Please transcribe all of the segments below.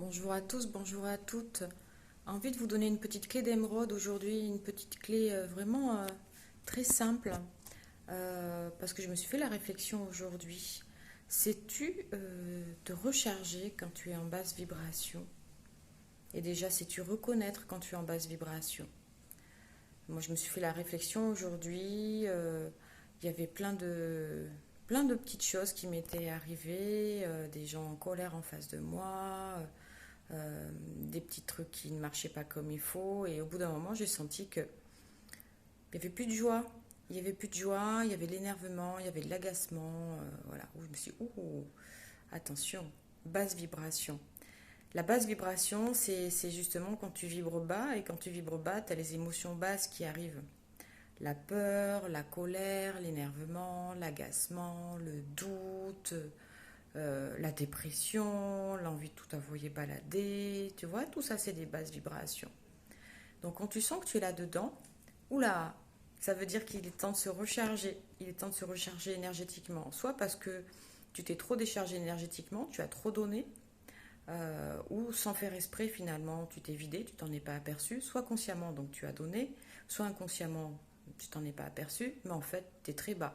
Bonjour à tous, bonjour à toutes. Envie de vous donner une petite clé d'émeraude aujourd'hui, une petite clé vraiment très simple, parce que je me suis fait la réflexion aujourd'hui. Sais-tu te recharger quand tu es en basse vibration? Et déjà, sais-tu reconnaître quand tu es en basse vibration? Moi, je me suis fait la réflexion aujourd'hui. Il y avait plein de petites choses qui m'étaient arrivées, des gens en colère en face de moi, des petits trucs qui ne marchaient pas comme il faut. Et au bout d'un moment, j'ai senti que il n'y avait plus de joie. Il n'y avait plus de joie, il y avait de l'énervement, il y avait de l'agacement. Voilà, où je me suis dit, ouh, attention, basse vibration. La basse vibration, c'est justement quand tu vibres bas, et quand tu vibres bas, tu as les émotions basses qui arrivent. La peur, la colère, l'énervement, l'agacement, le doute, la dépression, l'envie de tout envoyer balader. Tu vois, tout ça, c'est des basses vibrations. Donc quand tu sens que tu es là-dedans, oula, ça veut dire qu'il est temps de se recharger. Il est temps de se recharger énergétiquement. Soit parce que tu t'es trop déchargé énergétiquement, tu as trop donné, ou sans faire esprit finalement, tu t'es vidé, tu t'en es pas aperçu, soit consciemment, donc tu as donné, soit inconsciemment, tu t'en es pas aperçu, mais en fait, tu es très bas.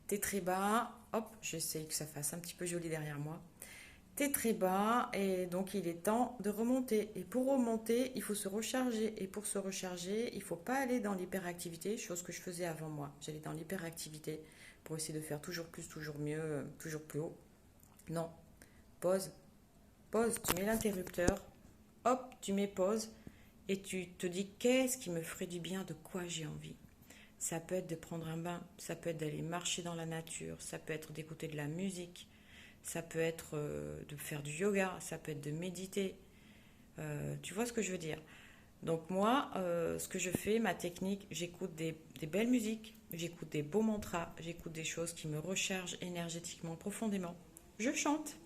Tu es très bas, hop, j'essaye que ça fasse un petit peu joli derrière moi. Tu es très bas et donc il est temps de remonter. Et pour remonter, il faut se recharger. Et pour se recharger, il ne faut pas aller dans l'hyperactivité, chose que je faisais avant moi. J'allais dans l'hyperactivité pour essayer de faire toujours plus, toujours mieux, toujours plus haut. Non, pause, pause, tu mets l'interrupteur, hop, tu mets pause et tu te dis qu'est-ce qui me ferait du bien, de quoi j'ai envie. Ça peut être de prendre un bain, ça peut être d'aller marcher dans la nature, ça peut être d'écouter de la musique, ça peut être de faire du yoga, ça peut être de méditer. Tu vois ce que je veux dire? Donc moi, ce que je fais, ma technique, j'écoute des belles musiques, j'écoute des beaux mantras, j'écoute des choses qui me rechargent énergétiquement profondément. Je chante.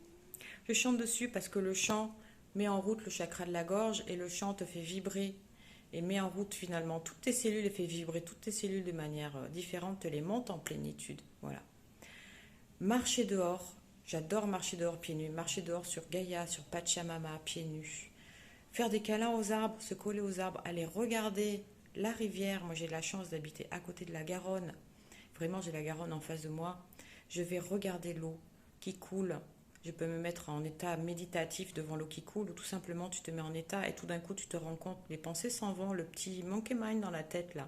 Je chante dessus parce que le chant met en route le chakra de la gorge et le chant te fait vibrer et met en route finalement toutes tes cellules et fait vibrer toutes tes cellules de manière différente, te les monte en plénitude. Voilà. Marcher dehors, j'adore marcher dehors pieds nus, marcher dehors sur Gaïa, sur Pachamama, pieds nus. Faire des câlins aux arbres, se coller aux arbres, aller regarder la rivière. Moi j'ai la chance d'habiter à côté de la Garonne. Vraiment j'ai la Garonne en face de moi. Je vais regarder l'eau qui coule. Je peux me mettre en état méditatif devant l'eau qui coule ou tout simplement tu te mets en état et tout d'un coup tu te rends compte, les pensées s'en vont, le petit monkey mind dans la tête là,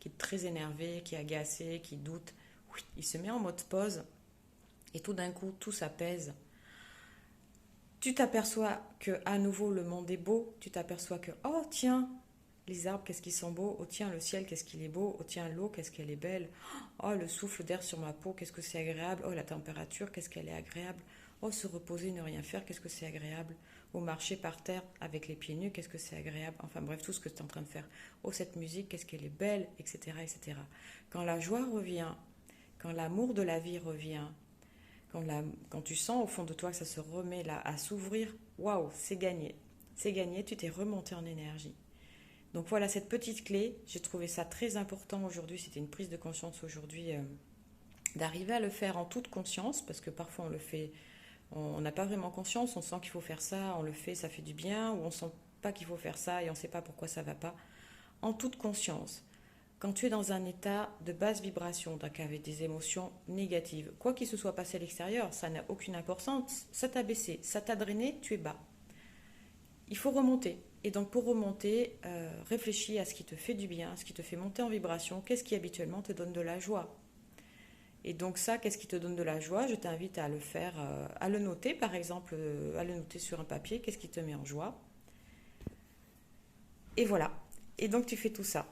qui est très énervé, qui est agacé, qui doute, oui, il se met en mode pause et tout d'un coup tout s'apaise. Tu t'aperçois que à nouveau le monde est beau, tu t'aperçois que oh tiens, les arbres qu'est-ce qu'ils sont beaux, oh tiens le ciel qu'est-ce qu'il est beau, oh tiens l'eau qu'est-ce qu'elle est belle, oh le souffle d'air sur ma peau qu'est-ce que c'est agréable, oh la température qu'est-ce qu'elle est agréable, oh se reposer ne rien faire qu'est-ce que c'est agréable, oh marcher par terre avec les pieds nus qu'est-ce que c'est agréable, enfin bref tout ce que tu es en train de faire, oh cette musique qu'est-ce qu'elle est belle, etc., etc. Quand la joie revient, quand l'amour de la vie revient, quand tu sens au fond de toi que ça se remet là à s'ouvrir, waouh, c'est gagné. C'est gagné, tu t'es remonté en énergie. Donc voilà, cette petite clé, j'ai trouvé ça très important aujourd'hui. C'était une prise de conscience aujourd'hui, d'arriver à le faire en toute conscience, parce que parfois on le fait, on n'a pas vraiment conscience, on sent qu'il faut faire ça, on le fait, ça fait du bien, ou on sent pas qu'il faut faire ça et on ne sait pas pourquoi ça va pas. En toute conscience, quand tu es dans un état de basse vibration, donc avec des émotions négatives, quoi qu'il se soit passé à l'extérieur, ça n'a aucune importance, ça t'a baissé, ça t'a drainé, tu es bas. Il faut remonter. Et donc pour remonter, réfléchis à ce qui te fait du bien, ce qui te fait monter en vibration, qu'est-ce qui habituellement te donne de la joie. Et donc ça, qu'est-ce qui te donne de la joie? Je t'invite à le faire, à le noter par exemple, à le noter sur un papier, qu'est-ce qui te met en joie. Et voilà. Et donc tu fais tout ça.